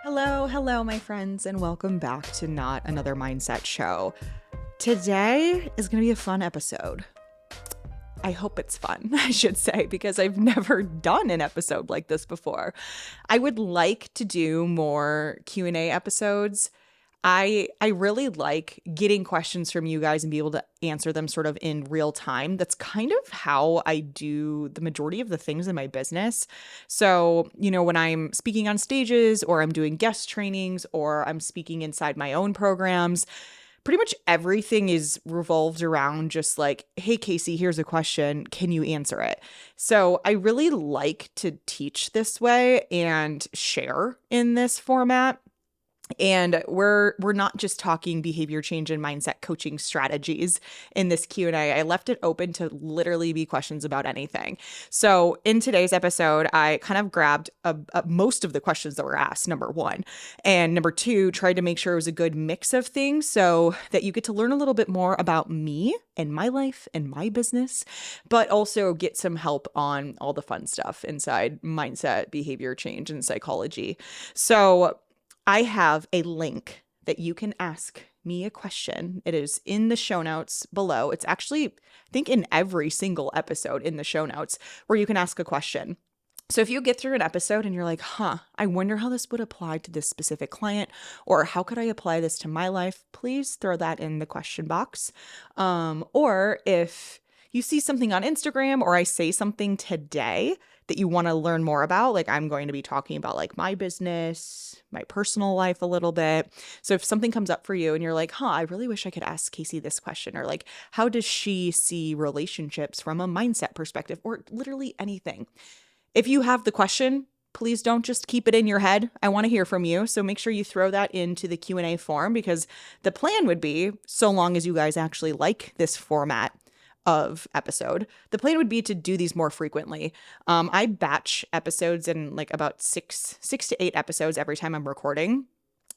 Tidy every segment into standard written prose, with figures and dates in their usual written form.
Hello, my friends, and welcome back to Not Another Mindset Show. Today is going to be a fun episode. I hope it's fun, I should say, because I've never done an episode like this before. I would like to do more Q&A episodes. I really like getting questions from you guys and be able to answer them sort of in real time. That's kind of how I do the majority of the things in my business. So, when I'm speaking on stages or I'm doing guest trainings or I'm speaking inside my own programs, pretty much everything is revolved around just like, hey, Kasey, here's a question. Can you answer it? So I really like to teach this way and share in this format. And we're not just talking behavior change and mindset coaching strategies in this Q&A. I left it open to literally be questions about anything. So in today's episode, I kind of grabbed most of the questions that were asked, number one. And number two, tried to make sure it was a good mix of things so that you get to learn a little bit more about me and my life and my business, but also get some help on all the fun stuff inside mindset, behavior change, and psychology. So I have a link that you can ask me a question. It is in the show notes below. It's actually, I think, in every single episode in the show notes where you can ask a question. So if you get through an episode and you're like, I wonder how this would apply to this specific client, or how could I apply this to my life, please throw that in the question box. Or if you see something on Instagram or I say something today that you want to learn more about, like I'm going to be talking about like my business, my personal life a little bit. So if something comes up for you and you're like, I really wish I could ask Kasey this question, or like, how does she see relationships from a mindset perspective, or literally anything. If you have the question, please don't just keep it in your head. I want to hear from you. So make sure you throw that into the Q&A form, because the plan would be, so long as you guys actually like this format of episode, the plan would be to do these more frequently. I batch episodes in like about six to 8 episodes every time I'm recording.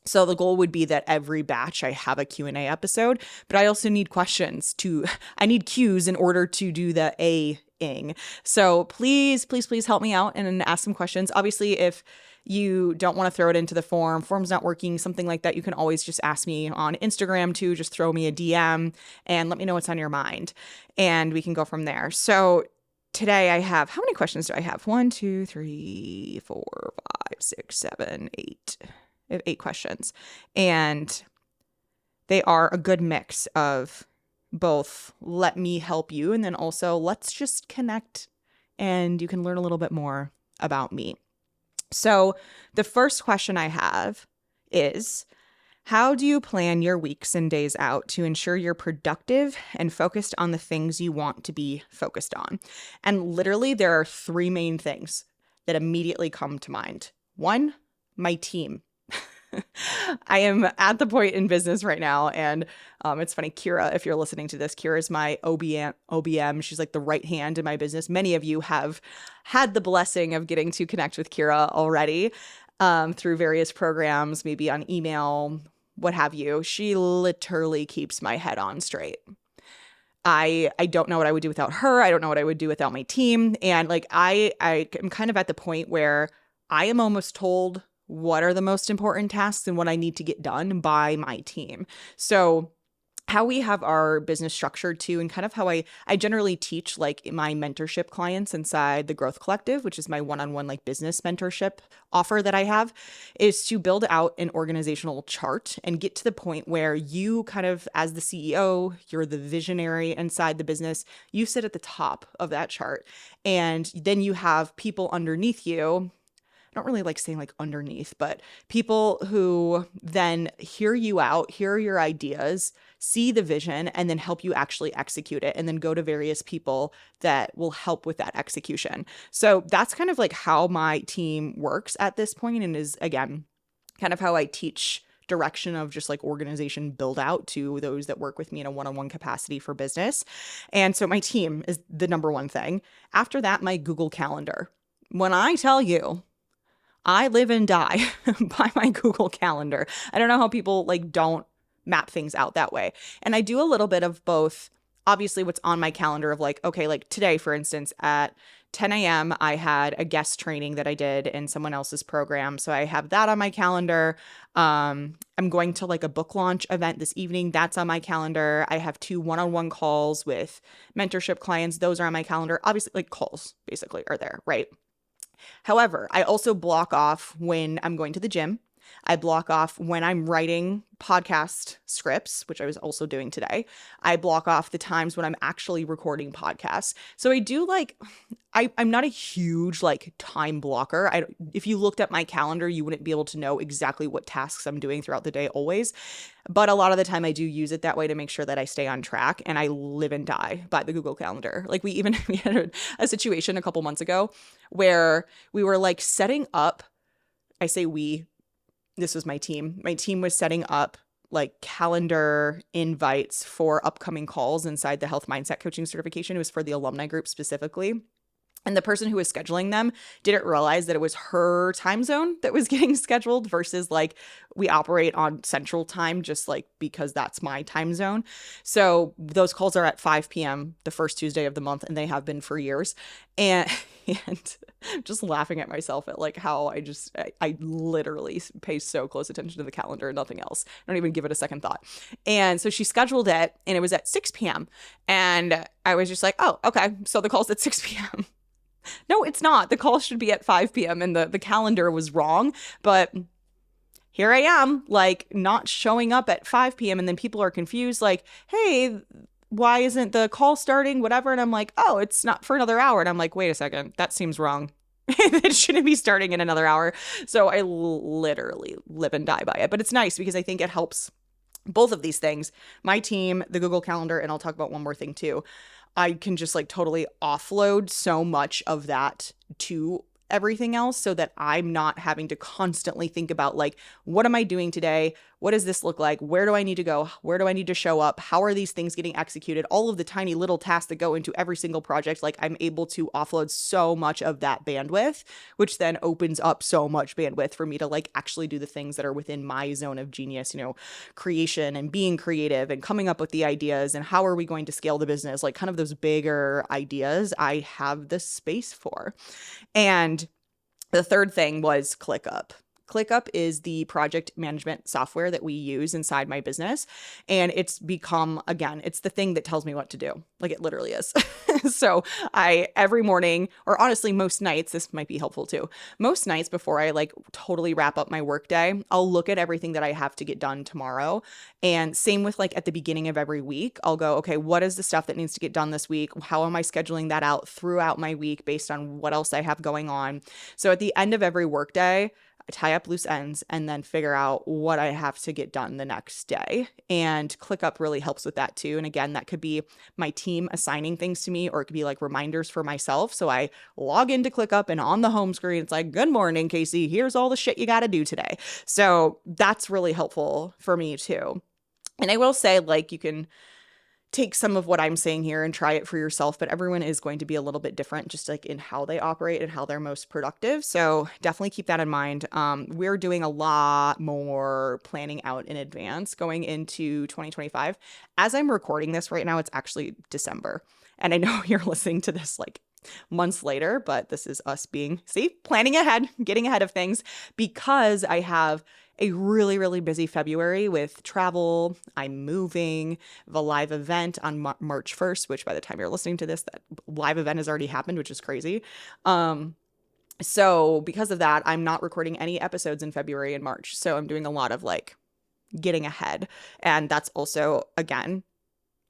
So the goal would be that every batch I have a Q&A episode, but I also need questions I need cues in order to do the A-ing. So please help me out and ask some questions. Obviously, if you don't want to throw it into the form's not working, something like that, you can always just ask me on Instagram too. Just throw me a DM and let me know what's on your mind, and we can go from there. So today I have, how many questions do I have? 1, 2, 3, 4, 5, 6, 7, 8. I have 8 questions, and they are a good mix of both let me help you, and then also let's just connect and you can learn a little bit more about me. So the first question I have is, how do you plan your weeks and days out to ensure you're productive and focused on the things you want to be focused on? And literally, there are 3 main things that immediately come to mind. 1, my team. I am at the point in business right now, and it's funny, Kira, if you're listening to this, Kira is my OBM. She's like the right hand in my business. Many of you have had the blessing of getting to connect with Kira already through various programs, maybe on email, what have you. She literally keeps my head on straight. I don't know what I would do without her. I don't know what I would do without my team. And like I am kind of at the point where I am almost told what are the most important tasks and what I need to get done by my team. So how we have our business structured too, and kind of how I generally teach like my mentorship clients inside the Growth Collective, which is my one-on-one like business mentorship offer that I have, is to build out an organizational chart and get to the point where you kind of, as the CEO, you're the visionary inside the business, you sit at the top of that chart, and then you have people underneath you. I don't really like saying like underneath, but people who then hear you out, hear your ideas, see the vision, and then help you actually execute it, and then go to various people that will help with that execution. So that's kind of like how my team works at this point, and is, again, kind of how I teach direction of just like organization build out to those that work with me in a one-on-one capacity for business. And so my team is the number one thing. After that, my Google Calendar. When I tell you, I live and die by my Google Calendar. I don't know how people like don't map things out that way. And I do a little bit of both obviously what's on my calendar of like, okay, like today, for instance, at 10 a.m., I had a guest training that I did in someone else's program. So I have that on my calendar. I'm going to like a book launch event this evening. That's on my calendar. I have 2 one-on-one calls with mentorship clients. Those are on my calendar. Obviously, like calls basically are there, right? However, I also block off when I'm going to the gym. I block off when I'm writing podcast scripts, which I was also doing today. I block off the times when I'm actually recording podcasts. So I do like, I'm not a huge like time blocker. If you looked at my calendar, you wouldn't be able to know exactly what tasks I'm doing throughout the day always. But a lot of the time I do use it that way to make sure that I stay on track, and I live and die by the Google Calendar. Like we had a situation a couple months ago where we were like setting up, I say we, this was my team. My team was setting up like calendar invites for upcoming calls inside the health mindset coaching certification. It was for the alumni group specifically. And the person who was scheduling them didn't realize that it was her time zone that was getting scheduled versus like we operate on central time just like because that's my time zone. So those calls are at 5 p.m. the first Tuesday of the month, and they have been for years. And just laughing at myself at like how I literally pay so close attention to the calendar and nothing else. I don't even give it a second thought. And so she scheduled it and it was at 6 p.m. And I was just like, oh, okay. So the call's at 6 p.m. No, it's not. The call should be at 5 p.m. and the calendar was wrong. But here I am, like not showing up at 5 p.m. And then people are confused, like, hey, why isn't the call starting? Whatever. And I'm like, oh, it's not for another hour. And I'm like, wait a second, that seems wrong. It shouldn't be starting in another hour. So I literally live and die by it. But it's nice because I think it helps both of these things, my team, the Google Calendar, and I'll talk about one more thing too. I can just like totally offload so much of that to everything else so that I'm not having to constantly think about like, what am I doing today? What does this look like? Where do I need to go? Where do I need to show up? How are these things getting executed? All of the tiny little tasks that go into every single project, like I'm able to offload so much of that bandwidth, which then opens up so much bandwidth for me to like actually do the things that are within my zone of genius, you know, creation and being creative and coming up with the ideas and how are we going to scale the business? Like kind of those bigger ideas I have the space for. And the third thing was ClickUp. ClickUp is the project management software that we use inside my business. And it's become, again, it's the thing that tells me what to do. Like it literally is. So every morning, or honestly, most nights, this might be helpful too. Most nights before I like totally wrap up my workday, I'll look at everything that I have to get done tomorrow. And same with like at the beginning of every week, I'll go, okay, what is the stuff that needs to get done this week? How am I scheduling that out throughout my week based on what else I have going on? So at the end of every workday, I tie up loose ends and then figure out what I have to get done the next day. And ClickUp really helps with that too. And again, that could be my team assigning things to me, or it could be like reminders for myself. So I log into ClickUp and on the home screen, it's like, good morning, Kasey. Here's all the shit you got to do today. So that's really helpful for me too. And I will say, like, you can take some of what I'm saying here and try it for yourself, but everyone is going to be a little bit different just like in how they operate and how they're most productive. So definitely keep that in mind. We're doing a lot more planning out in advance going into 2025. As I'm recording this right now, it's actually December. And I know you're listening to this like months later, but this is us being, planning ahead, getting ahead of things, because I have a really, really busy February with travel. I'm moving, the live event on March 1st, which by the time you're listening to this, that live event has already happened, which is crazy. So because of that, I'm not recording any episodes in February and March. So I'm doing a lot of like getting ahead. And that's also, again,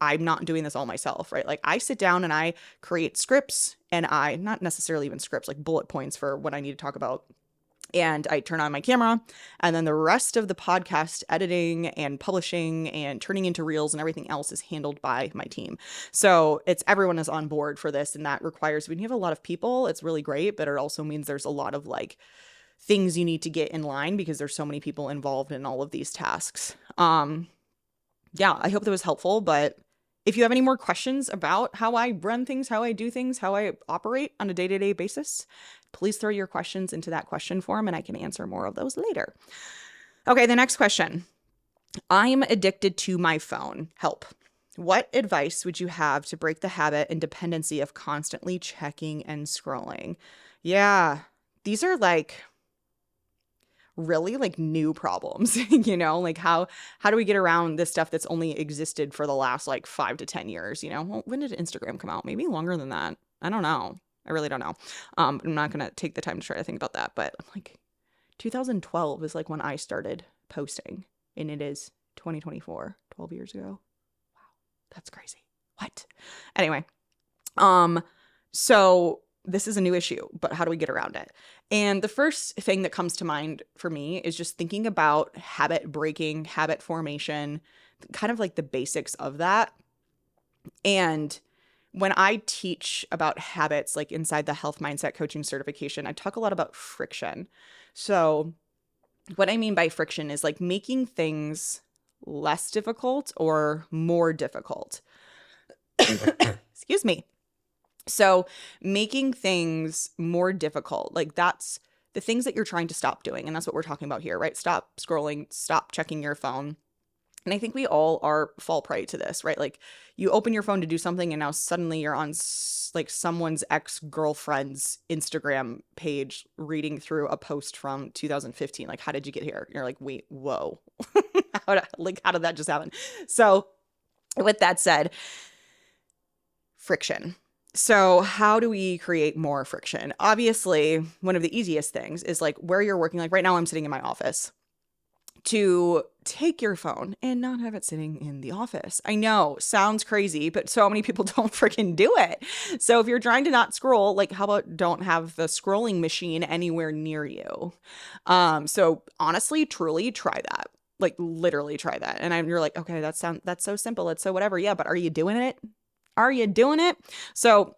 I'm not doing this all myself, right? Like I sit down and I create scripts, and not necessarily even scripts, like bullet points for what I need to talk about. And I turn on my camera, and then the rest of the podcast editing and publishing and turning into reels and everything else is handled by my team. So everyone is on board for this. And that requires, when you have a lot of people, it's really great, but it also means there's a lot of like things you need to get in line because there's so many people involved in all of these tasks. Yeah, I hope that was helpful, but if you have any more questions about how I run things, how I do things, how I operate on a day-to-day basis, please throw your questions into that question form and I can answer more of those later. Okay, the next question. I'm addicted to my phone. Help. What advice would you have to break the habit and dependency of constantly checking and scrolling? Yeah, these are like really like new problems, like how do we get around this stuff that's only existed for the last like 5 to 10 years? Well, when did Instagram come out? Maybe longer than that. I don't know. I really don't know. I'm not gonna take the time to try to think about that, but like 2012 is like when I started posting, and it is 2024, 12 years ago. That's crazy. What? Anyway, so this is a new issue, but how do we get around it? And the first thing that comes to mind for me is just thinking about habit breaking, habit formation, kind of like the basics of that. And when I teach about habits, like inside the health mindset coaching certification, I talk a lot about friction. So what I mean by friction is like making things less difficult or more difficult. Excuse me. So making things more difficult, like that's the things that you're trying to stop doing. And that's what we're talking about here, right? Stop scrolling, stop checking your phone. And I think we all fall prey to this, right? Like you open your phone to do something and now suddenly you're on like someone's ex-girlfriend's Instagram page reading through a post from 2015. Like, how did you get here? You're like, wait, whoa. How did that just happen? So with that said, friction. So how do we create more friction? Obviously, one of the easiest things is like where you're working. Like right now I'm sitting in my office. To take your phone and not have it sitting in the office. I know, sounds crazy, but so many people don't freaking do it. So if you're trying to not scroll, like how about don't have the scrolling machine anywhere near you? So honestly, truly try that. Like literally try that. And you're like, okay, that's so simple. It's so whatever. Yeah, but are you doing it? Are you doing it? So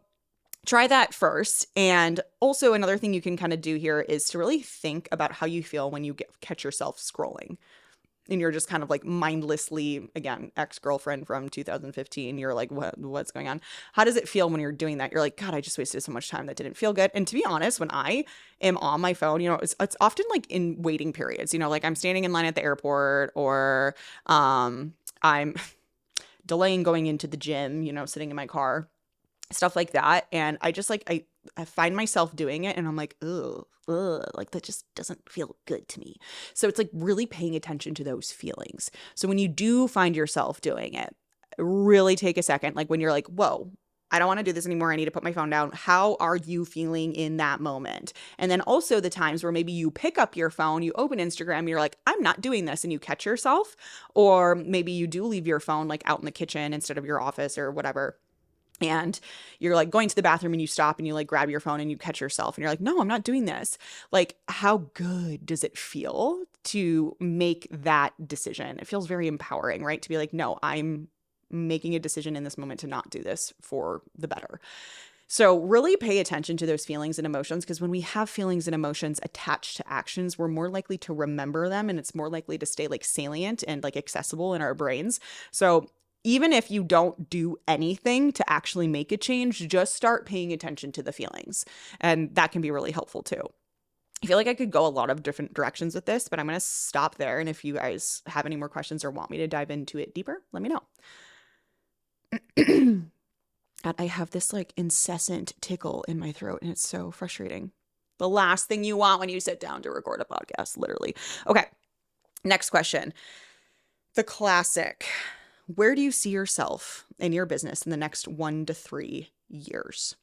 try that first. And also another thing you can kind of do here is to really think about how you feel when you catch yourself scrolling. And you're just kind of like mindlessly, again, ex-girlfriend from 2015. You're like, what's going on? How does it feel when you're doing that? You're like, God, I just wasted so much time that didn't feel good. And to be honest, when I am on my phone, it's often like in waiting periods, like I'm standing in line at the airport or I'm delaying going into the gym, sitting in my car. Stuff like that. And I just like, I find myself doing it and I'm like, ugh, like that just doesn't feel good to me. So it's like really paying attention to those feelings. So when you do find yourself doing it, really take a second. Like when you're like, whoa, I don't want to do this anymore. I need to put my phone down. How are you feeling in that moment? And then also the times where maybe you pick up your phone, you open Instagram, you're like, I'm not doing this, and you catch yourself. Or maybe you do leave your phone like out in the kitchen instead of your office or whatever. And you're like going to the bathroom and you stop and you like grab your phone and you catch yourself and you're like, no, I'm not doing this. Like, how good does it feel to make that decision? It feels very empowering, right? To be like, no, I'm making a decision in this moment to not do this for the better. So really pay attention to those feelings and emotions, because when we have feelings and emotions attached to actions, we're more likely to remember them and it's more likely to stay like salient and like accessible in our brains. So even if you don't do anything to actually make a change, just start paying attention to the feelings. And that can be really helpful too. I feel like I could go a lot of different directions with this, but I'm going to stop there. And if you guys have any more questions or want me to dive into it deeper, let me know. And I have this like incessant tickle in my throat and it's so frustrating. The last thing you want when you sit down to record a podcast, literally. Okay, next question. The classic. Where do you see yourself in your business in the next 1 to 3 years?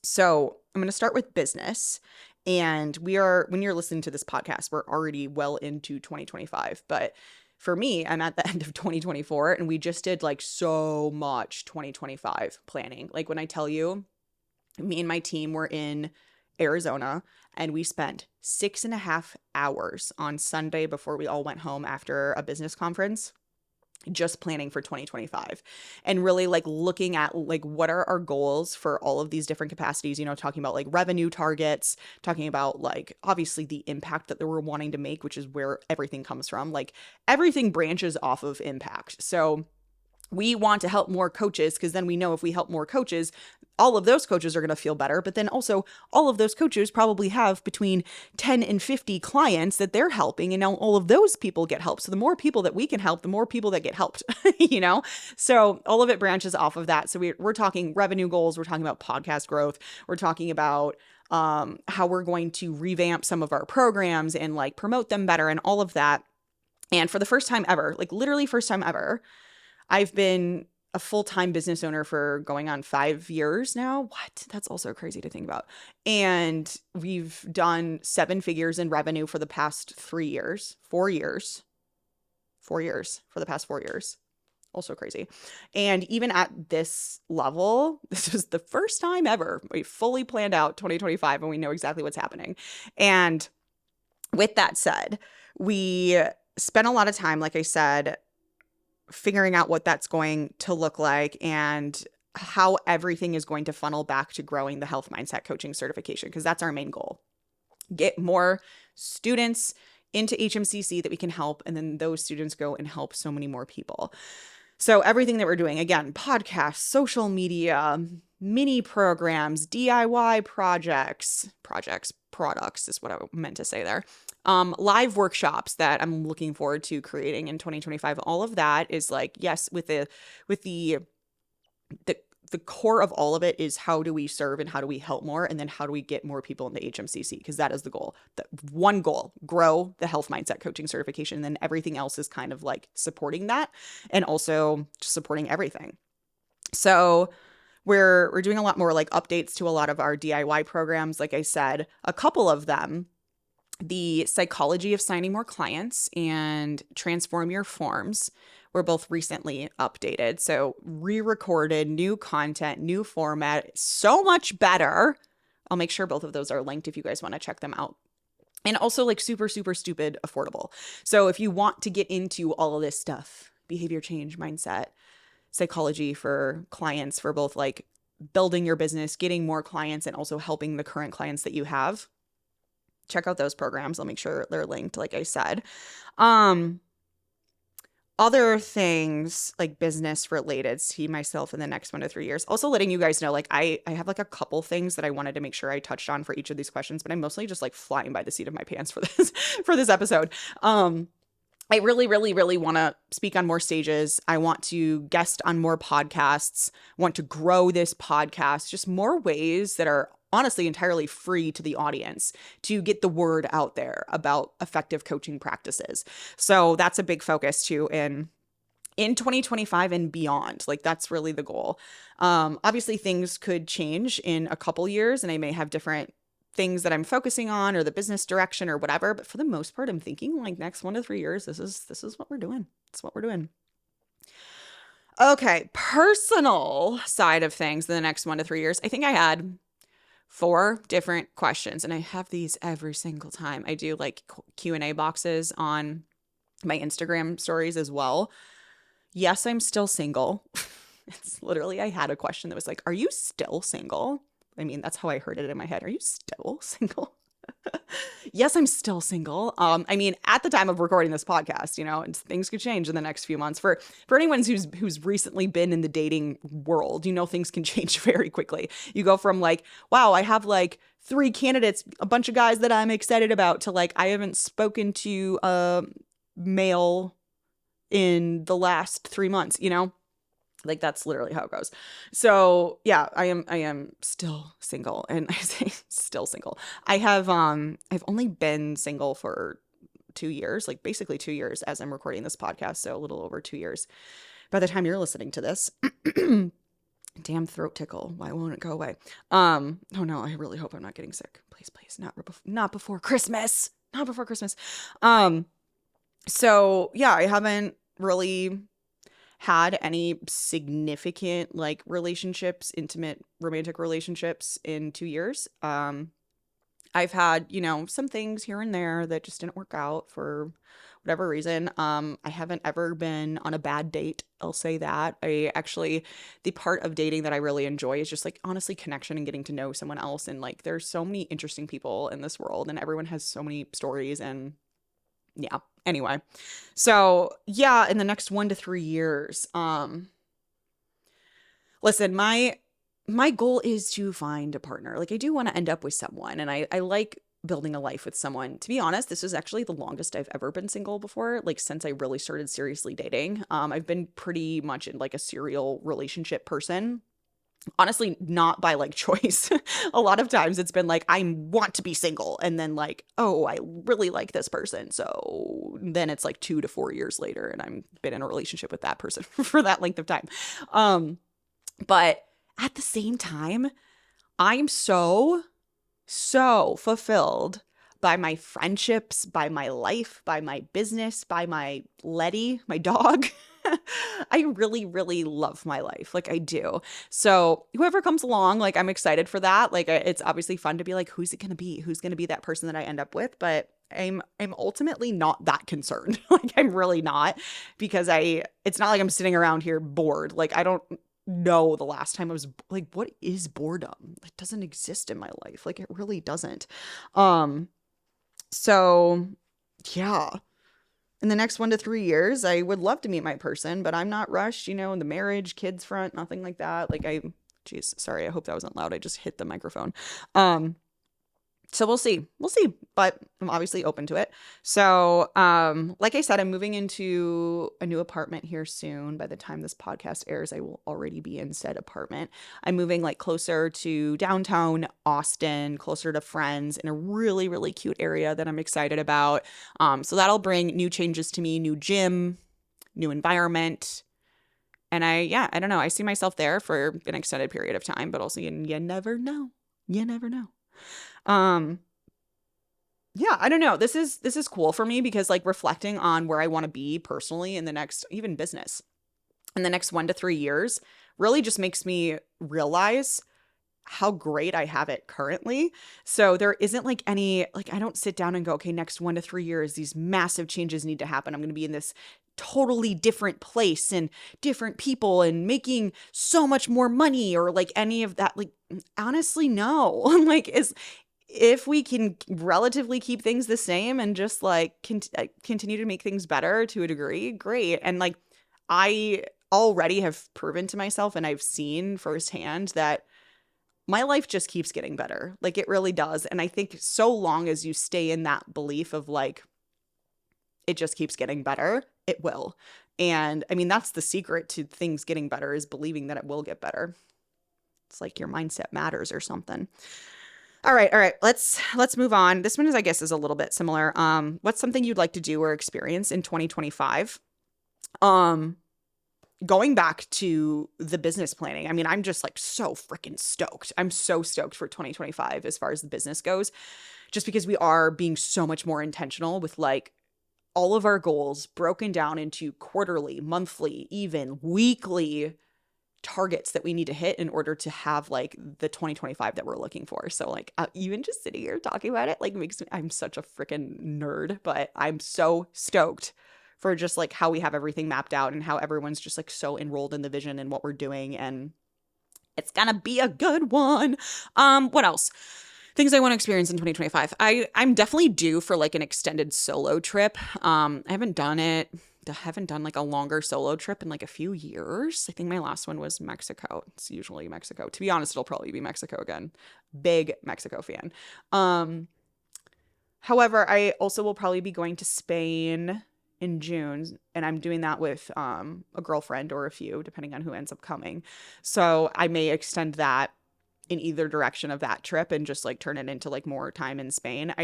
So I'm going to start with business. And when you're listening to this podcast, we're already well into 2025. But for me, I'm at the end of 2024 and we just did like so much 2025 planning. Like when I tell you, me and my team were in Arizona and we spent 6.5 hours on Sunday before we all went home after a business conference, just planning for 2025 and really like looking at like what are our goals for all of these different capacities, talking about like revenue targets, talking about like obviously the impact that we're wanting to make, which is where everything comes from. Like everything branches off of impact. So we want to help more coaches because then we know if we help more coaches, all of those coaches are going to feel better, but then also all of those coaches probably have between 10 and 50 clients that they're helping, and now all of those people get help. So the more people that we can help, the more people that get helped, So all of it branches off of that. So we're talking revenue goals, we're talking about podcast growth, we're talking about how we're going to revamp some of our programs and like promote them better and all of that. And for the first time ever, like literally first time ever, I've been a full-time business owner for going on 5 years now. What? That's also crazy to think about. And we've done 7 figures in revenue for the past 4 years for the past 4 years. Also crazy. And even at this level, this was the first time ever we fully planned out 2025 and we know exactly what's happening. And with that said, we spent a lot of time, like I said, figuring out what that's going to look like and how everything is going to funnel back to growing the health mindset coaching certification, because that's our main goal. Get more students into HMCC that we can help, and then those students go and help so many more people. So everything that we're doing, again, podcasts, social media, mini programs, DIY products is what I meant to say there. Live workshops that I'm looking forward to creating in 2025. All of that is like, yes, with the core of all of it is how do we serve and how do we help more, and then how do we get more people into HMCC, because that is the goal. The one goal, grow the health mindset coaching certification, and then everything else is kind of like supporting that and also just supporting everything. So we're doing a lot more like updates to a lot of our DIY programs. Like I said, a couple of them, the psychology of signing more clients and transform your forms, were both recently updated. So re-recorded, new content, new format, so much better. I'll make sure both of those are linked if you guys want to check them out. And also like super, super stupid affordable. So if you want to get into all of this stuff, behavior change, mindset, psychology for clients, for both like building your business, getting more clients, and also helping the current clients that you have, check out those programs. I'll make sure they're linked, like I said. Other things like business related, see myself in the next 1 to 3 years. Also letting you guys know, like I have like a couple things that I wanted to make sure I touched on for each of these questions, but I'm mostly just like flying by the seat of my pants for this episode. I really, really, really want to speak on more stages. I want to guest on more podcasts, want to grow this podcast, just more ways that are honestly entirely free to the audience to get the word out there about effective coaching practices. So that's a big focus too in 2025 and beyond. Like that's really the goal. Obviously things could change in a couple years and I may have different things that I'm focusing on or the business direction or whatever. But for the most part, I'm thinking like next 1 to 3 years, this is what we're doing. It's what we're doing. Okay. Personal side of things in the next 1 to 3 years. I think I had 4 different questions, and I have these every single time. I do like Q&A boxes on my Instagram stories as well. Yes, I'm still single. It's literally, I had a question that was like, are you still single? I mean, that's how I heard it in my head. Are you still single? Yes, I'm still single. I mean, at the time of recording this podcast, and things could change in the next few months. For anyone who's recently been in the dating world, things can change very quickly. You go from like, wow, I have like 3 candidates, a bunch of guys that I'm excited about, to like, I haven't spoken to a male in the last 3 months, Like that's literally how it goes. So yeah, I am still single, and I say still single. I've only been single for 2 years, like basically 2 years as I'm recording this podcast. So a little over 2 years. By the time you're listening to this, damn throat tickle. Why won't it go away? Oh no, I really hope I'm not getting sick. Please, not before Christmas. Not before Christmas. So yeah, I haven't really had any significant like relationships, intimate romantic relationships in 2 years. I've had, some things here and there that just didn't work out for whatever reason. I haven't ever been on a bad date. I'll say that. The part of dating that I really enjoy is just like honestly connection and getting to know someone else. And like, there's so many interesting people in this world and everyone has so many stories and yeah. Anyway, so yeah, in the next 1 to 3 years, listen, my my goal is to find a partner. Like I do want to end up with someone, and I like building a life with someone. To be honest, this is actually the longest I've ever been single before, like since I really started seriously dating. I've been pretty much in like a serial relationship person. Honestly, not by like choice. A lot of times it's been like, I want to be single. And then like, oh, I really like this person. So then it's like 2 to 4 years later and I'm been in a relationship with that person for that length of time. But at the same time, I'm so fulfilled by my friendships, by my life, by my business, by my Letty, my dog. I really, really love my life. Like I do. So whoever comes along, like I'm excited for that. Like it's obviously fun to be like, who's it going to be? Who's going to be that person that I end up with? But I'm ultimately not that concerned. Like I'm really not, because it's not like I'm sitting around here bored. Like I don't know the last time I was like, what is boredom? It doesn't exist in my life. Like it really doesn't. So yeah. In the next 1 to 3 years, I would love to meet my person, but I'm not rushed, in the marriage, kids front, nothing like that. Geez, sorry, I hope that wasn't loud. I just hit the microphone. So we'll see, but I'm obviously open to it. So, like I said, I'm moving into a new apartment here soon. By the time this podcast airs, I will already be in said apartment. I'm moving like closer to downtown Austin, closer to friends in a really, really cute area that I'm excited about. So that'll bring new changes to me, new gym, new environment. And I don't know. I see myself there for an extended period of time, but also you never know. You never know. Yeah, I don't know. This is cool for me because like reflecting on where I want to be personally in the next, even business, in the next 1 to 3 years really just makes me realize how great I have it currently. So there isn't like any, like I don't sit down and go, okay, next 1 to 3 years, these massive changes need to happen. I'm going to be in this totally different place and different people and making so much more money or like any of that. Like, honestly, no. Like if we can relatively keep things the same and just like continue to make things better to a degree, great. And like I already have proven to myself and I've seen firsthand that my life just keeps getting better. Like it really does. And I think so long as you stay in that belief of like, it just keeps getting better, it will. And I mean, that's the secret to things getting better, is believing that it will get better. It's like your mindset matters or something. All right. Let's move on. This one is, I guess, is a little bit similar. What's something you'd like to do or experience in 2025? Going back to the business planning. I mean, I'm just like so freaking stoked. I'm so stoked for 2025 as far as the business goes, just because we are being so much more intentional with like all of our goals broken down into quarterly, monthly, even weekly targets that we need to hit in order to have like the 2025 that we're looking for. So like even just sitting here talking about it like makes me, I'm such a freaking nerd, but I'm so stoked for just like how we have everything mapped out and how everyone's just like so enrolled in the vision and what we're doing, and it's gonna be a good one. What else? Things I want to experience in 2025. I'm definitely due for like an extended solo trip. I haven't done like a longer solo trip in like a few years. I think my last one was Mexico. It's usually Mexico. To be honest, it'll probably be Mexico again. Big Mexico fan. However, I also will probably be going to Spain in June, and I'm doing that with a girlfriend or a few, depending on who ends up coming. So I may extend that in either direction of that trip and just like turn it into like more time in Spain.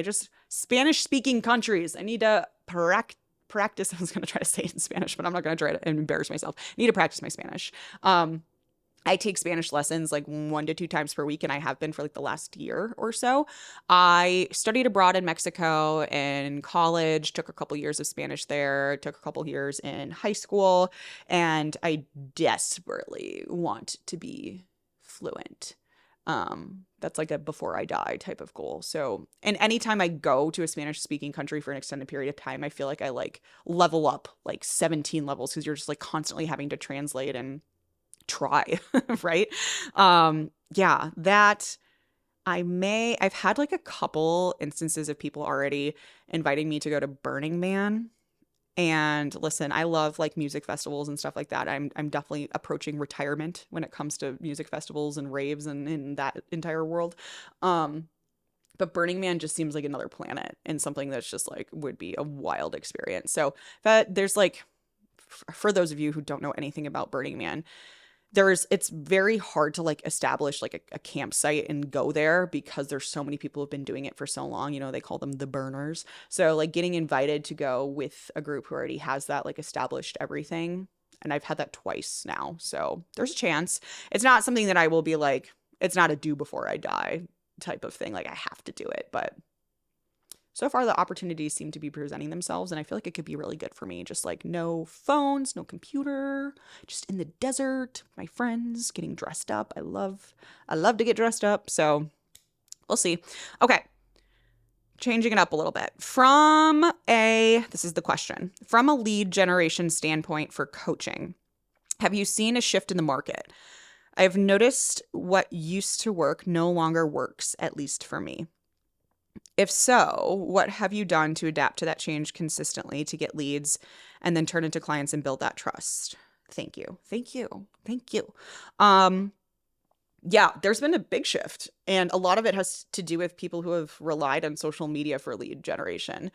Spanish speaking countries, I need to practice. I was going to try to say it in Spanish, but I'm not going to try to embarrass myself. I need to practice my Spanish. I take Spanish lessons like 1 to 2 times per week, and I have been for like the last year or so. I studied abroad in Mexico in college, took a couple years of Spanish there, took a couple years in high school, and I desperately want to be fluent. That's like a before I die type of goal. So, and anytime I go to a Spanish speaking country for an extended period of time, I feel like I like level up like 17 levels, because you're just like constantly having to translate and try, right? Yeah, that I've had like a couple instances of people already inviting me to go to Burning Man And listen, I love like music festivals and stuff like that. I'm definitely approaching retirement when it comes to music festivals and raves and in that entire world. Um, but Burning Man just seems like another planet and something that's just like would be a wild experience. So that there's like, for those of you who don't know anything about Burning Man, it's very hard to like establish like a campsite and go there because there's so many people who've been doing it for so long. They call them the burners. So like getting invited to go with a group who already has that like established everything. And I've had that twice now. So there's a chance. It's not something that I will be like, it's not a do before I die type of thing. Like I have to do it. But so far the opportunities seem to be presenting themselves, and I feel like it could be really good for me. Just like no phones, no computer, just in the desert, my friends, getting dressed up. I love to get dressed up. So we'll see. Okay. Changing it up a little bit. This is the question. From a lead generation standpoint for coaching, have you seen a shift in the market? I've noticed what used to work no longer works, at least for me. If so, what have you done to adapt to that change consistently to get leads and then turn into clients and build that trust? Thank you. Thank you. Thank you. Yeah, there's been a big shift, and a lot of it has to do with people who have relied on social media for lead generation.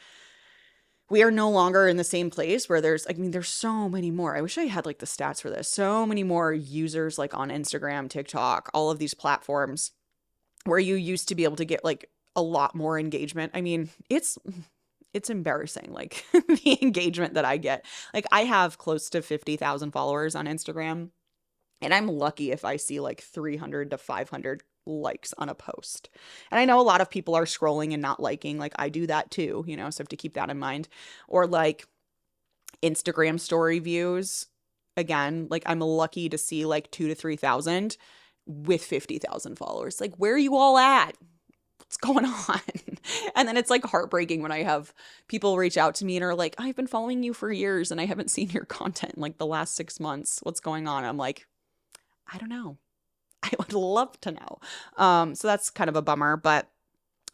We are no longer in the same place where there's so many more. I wish I had like the stats for this. So many more users like on Instagram, TikTok, all of these platforms where you used to be able to get like a lot more engagement. I mean, it's embarrassing, like the engagement that I get. Like I have close to 50,000 followers on Instagram, and I'm lucky if I see like 300 to 500 likes on a post. And I know a lot of people are scrolling and not liking, like I do that too, so I have to keep that in mind. Or like Instagram story views. Again, like I'm lucky to see like 2,000 to 3,000 with 50,000 followers. Like where are you all at? What's going on? And then it's like heartbreaking when I have people reach out to me and are like, I've been following you for years and I haven't seen your content in like the last 6 months. What's going on? I'm like, I don't know. I would love to know. So that's kind of a bummer, but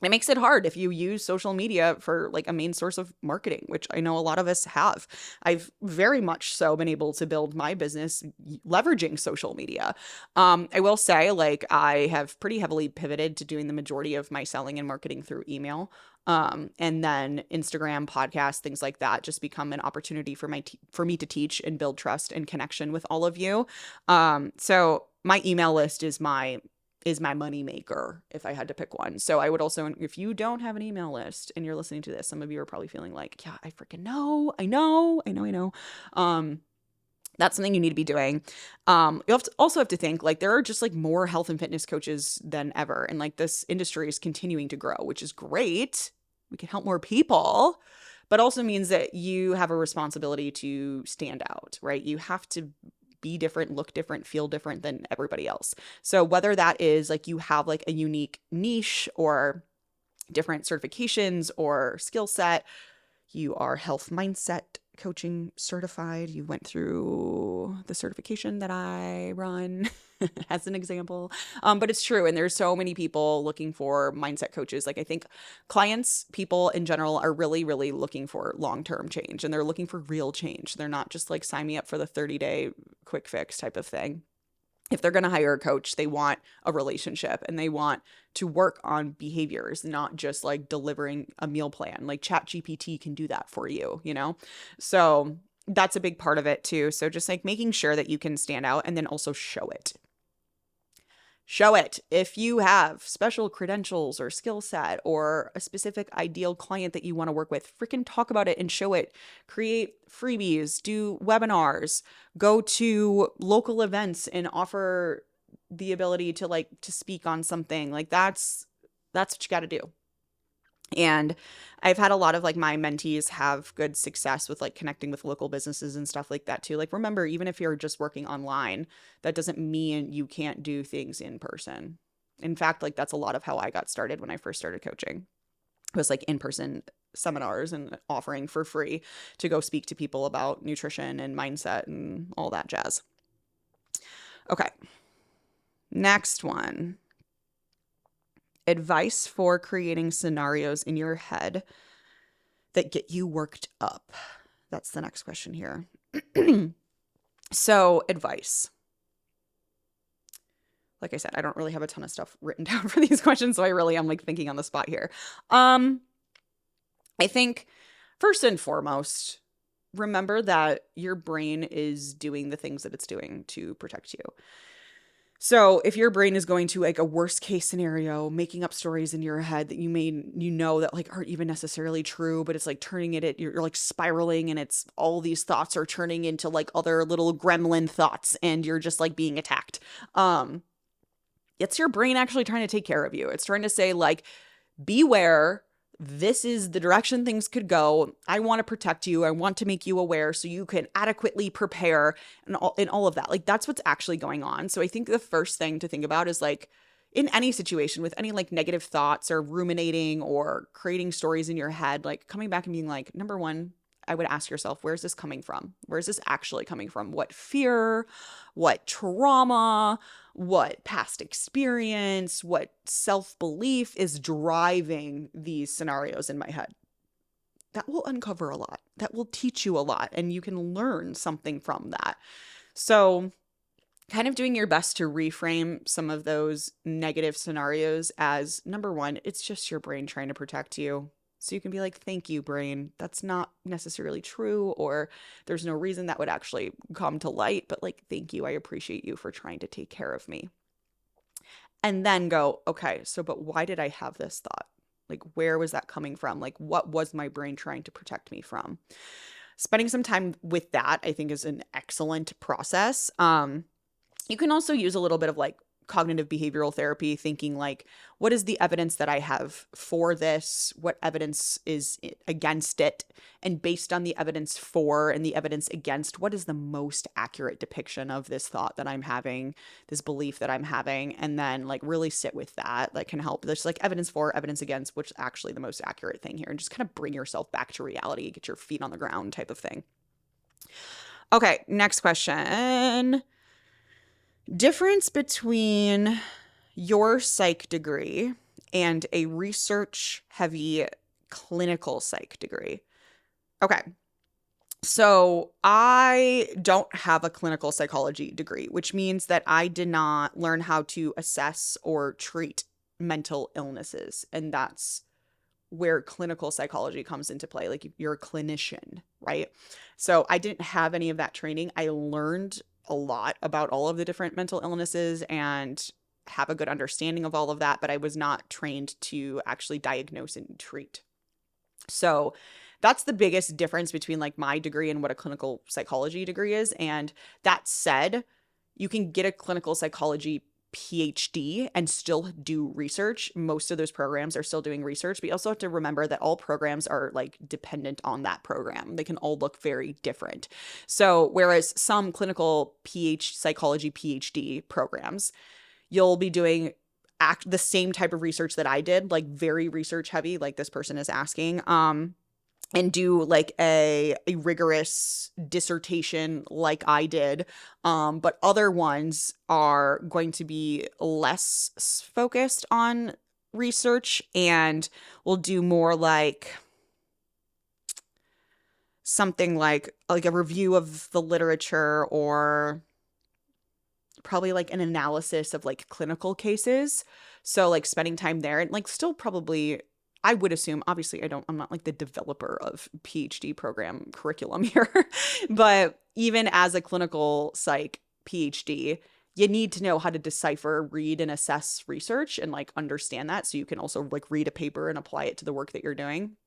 it makes it hard if you use social media for like a main source of marketing, which I know a lot of us have. I've very much so been able to build my business leveraging social media. I will say, like, I have pretty heavily pivoted to doing the majority of my selling and marketing through email. And then Instagram, podcasts, things like that just become an opportunity for me to teach and build trust and connection with all of you. So my email list is my money maker if I had to pick one. So I would also, if you don't have an email list and you're listening to this, some of you are probably feeling like, yeah, I freaking know. I know. That's something you need to be doing. You also have to think like there are just like more health and fitness coaches than ever. And like this industry is continuing to grow, which is great. We can help more people, but also means that you have a responsibility to stand out, right? You have to be different, look different, feel different than everybody else. So whether that is like you have like a unique niche or different certifications or skill set, you are health mindset coaching certified, you went through the certification that I run as an example. But it's true. And there's so many people looking for mindset coaches. Like I think clients, people in general are really, really looking for long-term change, and they're looking for real change. They're not just like sign me up for the 30-day quick fix type of thing. If they're going to hire a coach, they want a relationship and they want to work on behaviors, not just like delivering a meal plan. Like ChatGPT can do that for you, So that's a big part of it too. So just like making sure that you can stand out and then also show it. Show it. If you have special credentials or skill set or a specific ideal client that you want to work with, freaking talk about it and show it. Create freebies, do webinars, go to local events and offer the ability to speak on something. Like that's what you got to do. And I've had a lot of like my mentees have good success with like connecting with local businesses and stuff like that too. Like remember, even if you're just working online, that doesn't mean you can't do things in person. In fact, like that's a lot of how I got started when I first started coaching. It was like in-person seminars and offering for free to go speak to people about nutrition and mindset and all that jazz. Okay. Next one. Advice for creating scenarios in your head that get you worked up. That's the next question here. So, advice. Like I said, I don't really have a ton of stuff written down for these questions, so I really am like thinking on the spot here. I think first and foremost, remember that your brain is doing the things that it's doing to protect you. So if your brain is going to like a worst case scenario, making up stories in your head that you know that like aren't even necessarily true, but it's like turning it, you're like spiraling, and it's all these thoughts are turning into like other little gremlin thoughts, and you're just like being attacked. It's your brain actually trying to take care of you. It's trying to say like, beware. This is the direction things could go. I want to protect you. I want to make you aware so you can adequately prepare and all of that. Like that's what's actually going on. So I think the first thing to think about is like in any situation with any like negative thoughts or ruminating or creating stories in your head, like coming back and being like, number one, I would ask yourself, where's this coming from? Where's this actually coming from? What fear, what trauma, what past experience, what self-belief is driving these scenarios in my head? That will uncover a lot. That will teach you a lot, and you can learn something from that. So kind of doing your best to reframe some of those negative scenarios as, number one, it's just your brain trying to protect you. So you can be like, thank you, brain. That's not necessarily true, or there's no reason that would actually come to light, but like, thank you. I appreciate you for trying to take care of me. And then go, okay, so but why did I have this thought? Like, where was that coming from? Like, what was my brain trying to protect me from? Spending some time with that, I think, is an excellent process. You can also use a little bit of like cognitive behavioral therapy, thinking like, what is the evidence that I have for this? What evidence is against it? And based on the evidence for and the evidence against, what is the most accurate depiction of this thought that I'm having, this belief that I'm having? And then like really sit with that. That can help. There's like evidence for, evidence against, which is actually the most accurate thing here, and just kind of bring yourself back to reality, get your feet on the ground type of thing. Okay, next question. Difference between your psych degree and a research-heavy clinical psych degree. Okay, so I don't have a clinical psychology degree, which means that I did not learn how to assess or treat mental illnesses. And that's where clinical psychology comes into play. Like you're a clinician, right? So I didn't have any of that training. I learned a lot about all of the different mental illnesses and have a good understanding of all of that, but I was not trained to actually diagnose and treat. So that's the biggest difference between like my degree and what a clinical psychology degree is. And that said, you can get a clinical psychology PhD and still do research. Most of those programs are still doing research, but you also have to remember that all programs are like dependent on that program. They can all look very different. So whereas some clinical psychology PhD programs, you'll be doing the same type of research that I did, like very research heavy, like this person is asking, and do like a rigorous dissertation like I did. But other ones are going to be less focused on research and will do more like something like a review of the literature, or probably like an analysis of like clinical cases. So like spending time there, and like still probably, I would assume, obviously I'm not like the developer of PhD program curriculum here, but even as a clinical psych PhD, you need to know how to decipher, read, and assess research and like understand that, so you can also like read a paper and apply it to the work that you're doing.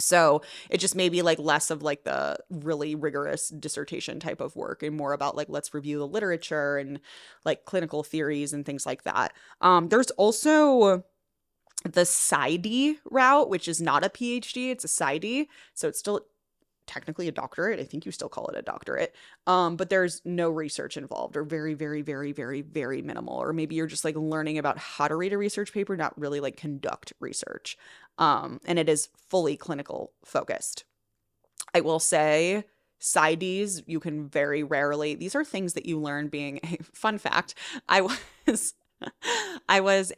So it just may be like less of like the really rigorous dissertation type of work and more about like, let's review the literature and like clinical theories and things like that. There's also the PsyD route, which is not a PhD, it's a PsyD. So it's still technically a doctorate. I think you still call it a doctorate. But there's no research involved, or very, very, very, very, very minimal. Or maybe you're just like learning about how to read a research paper, not really like conduct research. And it is fully clinical focused. I will say PsyDs, you can very rarely, these are things that you learn being a fun fact. I was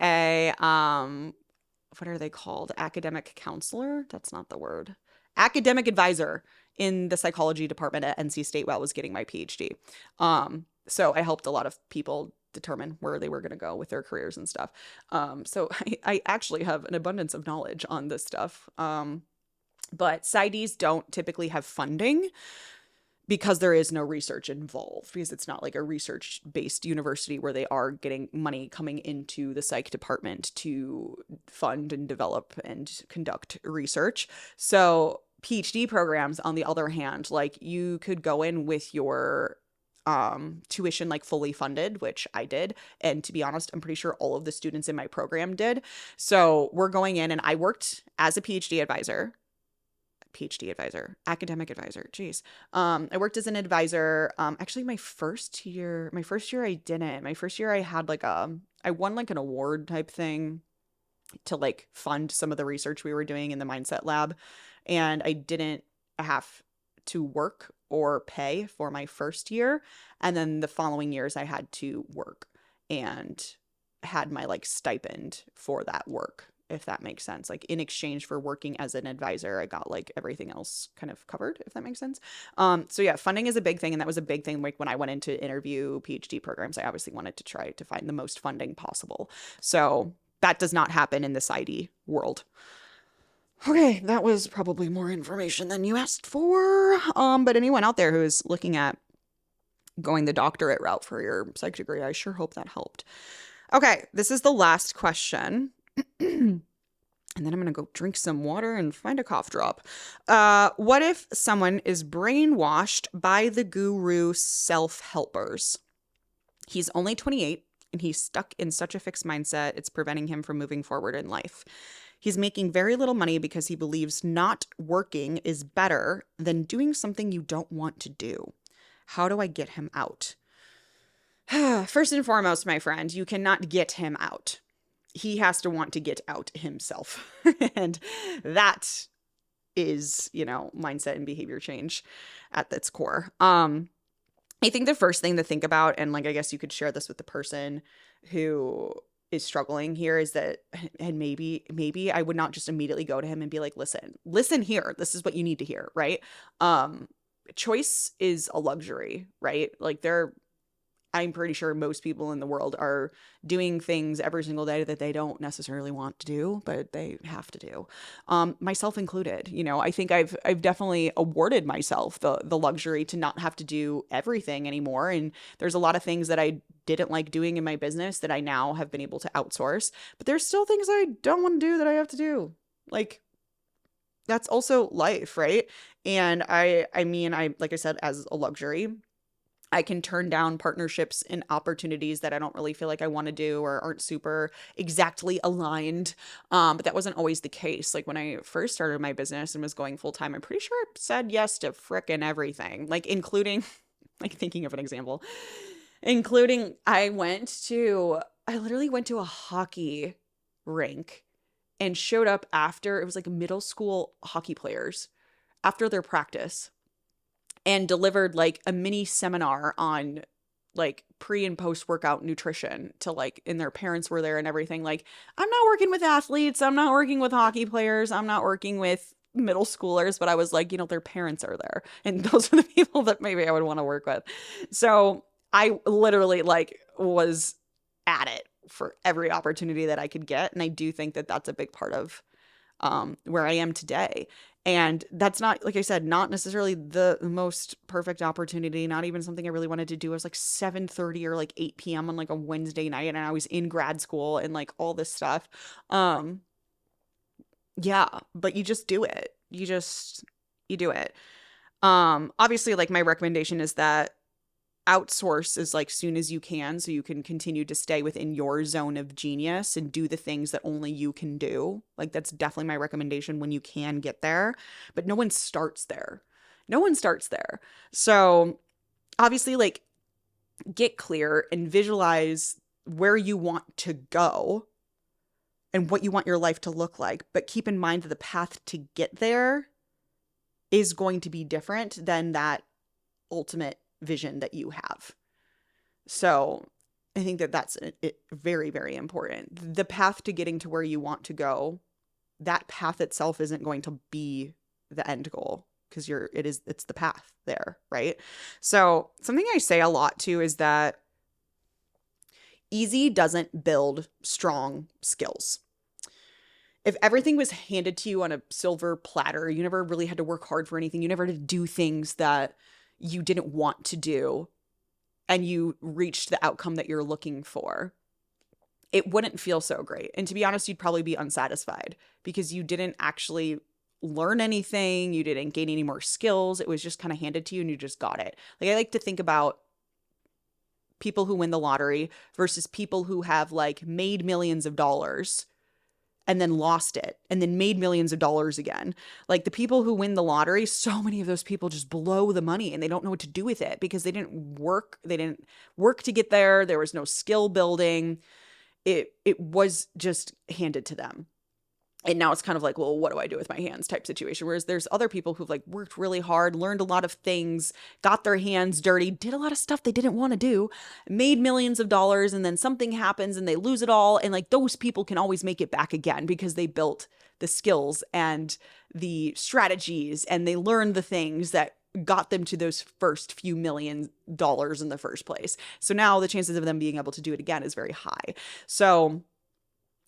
a, what are they called? Academic counselor? That's not the word. academic advisor in the psychology department at NC State while I was getting my PhD. So I helped a lot of people determine where they were going to go with their careers and stuff. So I actually have an abundance of knowledge on this stuff. But PsyDs don't typically have funding because there is no research involved, because it's not like a research-based university where they are getting money coming into the psych department to fund and develop and conduct research. So PhD programs, on the other hand, like you could go in with your tuition like fully funded, which I did. And to be honest, I'm pretty sure all of the students in my program did. So we're going in, and I worked as a academic advisor. Geez. I worked as an advisor. Actually my first year I didn't. My first year I had like I won like an award type thing to like fund some of the research we were doing in the mindset lab. And I didn't have to work or pay for my first year. And then the following years I had to work and had my like stipend for that work, if that makes sense. Like in exchange for working as an advisor, I got like everything else kind of covered, if that makes sense. So yeah, funding is a big thing. And that was a big thing. Like when I went in to interview PhD programs, I obviously wanted to try to find the most funding possible. So that does not happen in the PsyD world. Okay, that was probably more information than you asked for. But anyone out there who is looking at going the doctorate route for your psych degree, I sure hope that helped. Okay, this is the last question. And then I'm going to go drink some water and find a cough drop. What if someone is brainwashed by the guru self-helpers? He's only 28 and he's stuck in such a fixed mindset, it's preventing him from moving forward in life. He's making very little money because he believes not working is better than doing something you don't want to do. How do I get him out? First and foremost, my friend, you cannot get him out. He has to want to get out himself. And that is, mindset and behavior change at its core. I think the first thing to think about, and like, I guess you could share this with the person who is struggling here, is that, and maybe I would not just immediately go to him and be like, listen here, this is what you need to hear, right? Choice is a luxury, right? Like I'm pretty sure most people in the world are doing things every single day that they don't necessarily want to do, but they have to do. Myself included. I think I've definitely awarded myself the luxury to not have to do everything anymore. And there's a lot of things that I didn't like doing in my business that I now have been able to outsource. But there's still things I don't want to do that I have to do. Like, that's also life, right? And I mean, like I said, as a luxury, I can turn down partnerships and opportunities that I don't really feel like I want to do or aren't super exactly aligned. But that wasn't always the case. Like when I first started my business and was going full time, I'm pretty sure I said yes to frickin' everything, like including, like thinking of an example, including I literally went to a hockey rink and showed up after, it was like middle school hockey players, after their practice, and delivered like a mini seminar on like pre and post workout nutrition to like, and their parents were there and everything. Like, I'm not working with athletes. I'm not working with hockey players. I'm not working with middle schoolers, but I was like, their parents are there. And those are the people that maybe I would want to work with. So I literally like was at it for every opportunity that I could get. And I do think that that's a big part of where I am today. And that's not, like I said, not necessarily the most perfect opportunity, not even something I really wanted to do. It was like 7:30 or like 8 p.m. on like a Wednesday night, and I was in grad school and like all this stuff. Yeah, but you just do it. You do it. Obviously, like my recommendation is that outsource as like soon as you can, so you can continue to stay within your zone of genius and do the things that only you can do. Like that's definitely my recommendation when you can get there, but no one starts there. So obviously, like, get clear and visualize where you want to go and what you want your life to look like, but keep in mind that the path to get there is going to be different than that ultimate vision that you have. So I think that that's very, very important. The path to getting to where you want to go, that path itself isn't going to be the end goal, because it's the path there, right? So something I say a lot too is that easy doesn't build strong skills. If everything was handed to you on a silver platter, you never really had to work hard for anything, you never had to do things that you didn't want to do, and you reached the outcome that you're looking for, it wouldn't feel so great. And to be honest, you'd probably be unsatisfied because you didn't actually learn anything. You didn't gain any more skills. It was just kind of handed to you and you just got it. Like, I like to think about people who win the lottery versus people who have like made millions of dollars and then lost it and then made millions of dollars again. Like, the people who win the lottery, so many of those people just blow the money and they don't know what to do with it because they didn't work to get there. There was no skill building. It was just handed to them. And now it's kind of like, well, what do I do with my hands type situation. Whereas there's other people who've like worked really hard, learned a lot of things, got their hands dirty, did a lot of stuff they didn't want to do, made millions of dollars, and then something happens and they lose it all. And like, those people can always make it back again because they built the skills and the strategies and they learned the things that got them to those first few $1,000,000 in the first place. So now the chances of them being able to do it again is very high. So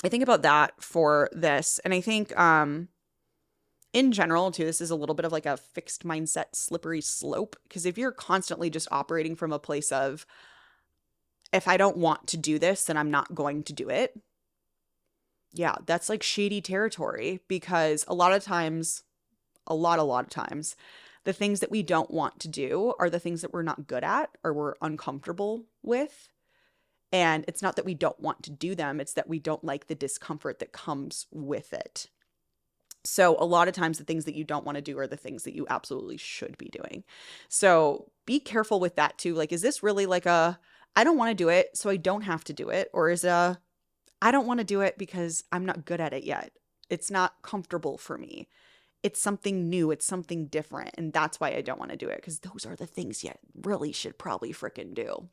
I think about that for this. And I think in general, too, this is a little bit of like a fixed mindset, slippery slope. Because if you're constantly just operating from a place of, if I don't want to do this, then I'm not going to do it. Yeah, that's like shady territory, because a lot of times, the things that we don't want to do are the things that we're not good at or we're uncomfortable with. And it's not that we don't want to do them, it's that we don't like the discomfort that comes with it. So a lot of times the things that you don't want to do are the things that you absolutely should be doing. So be careful with that too. Like, is this really like I don't want to do it, so I don't have to do it? Or is I don't want to do it because I'm not good at it yet. It's not comfortable for me. It's something new. It's something different. And that's why I don't want to do it, because those are the things you really should probably freaking do.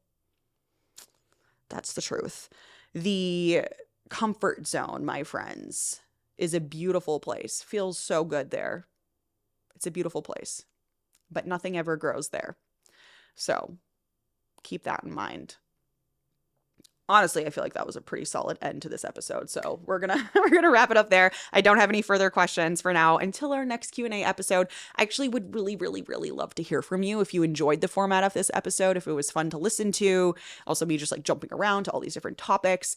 That's the truth. The comfort zone, my friends, is a beautiful place. Feels so good there. It's a beautiful place, but nothing ever grows there. So keep that in mind. Honestly, I feel like that was a pretty solid end to this episode. So we're gonna wrap it up there. I don't have any further questions for now until our next Q&A episode. I actually would really, really, really love to hear from you if you enjoyed the format of this episode, if it was fun to listen to. Also, me just like jumping around to all these different topics.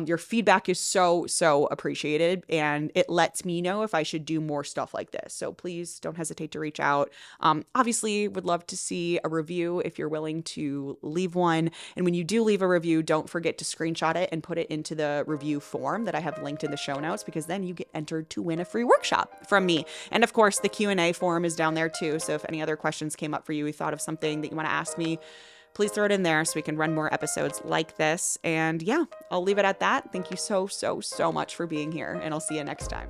Your feedback is so, so appreciated, and it lets me know if I should do more stuff like this. So please don't hesitate to reach out. Obviously, would love to see a review if you're willing to leave one. And when you do leave a review, don't forget to screenshot it and put it into the review form that I have linked in the show notes, because then you get entered to win a free workshop from me. And of course, the Q&A form is down there too. So if any other questions came up for you, you thought of something that you want to ask me, please throw it in there so we can run more episodes like this. And yeah, I'll leave it at that. Thank you so, so, so much for being here, and I'll see you next time.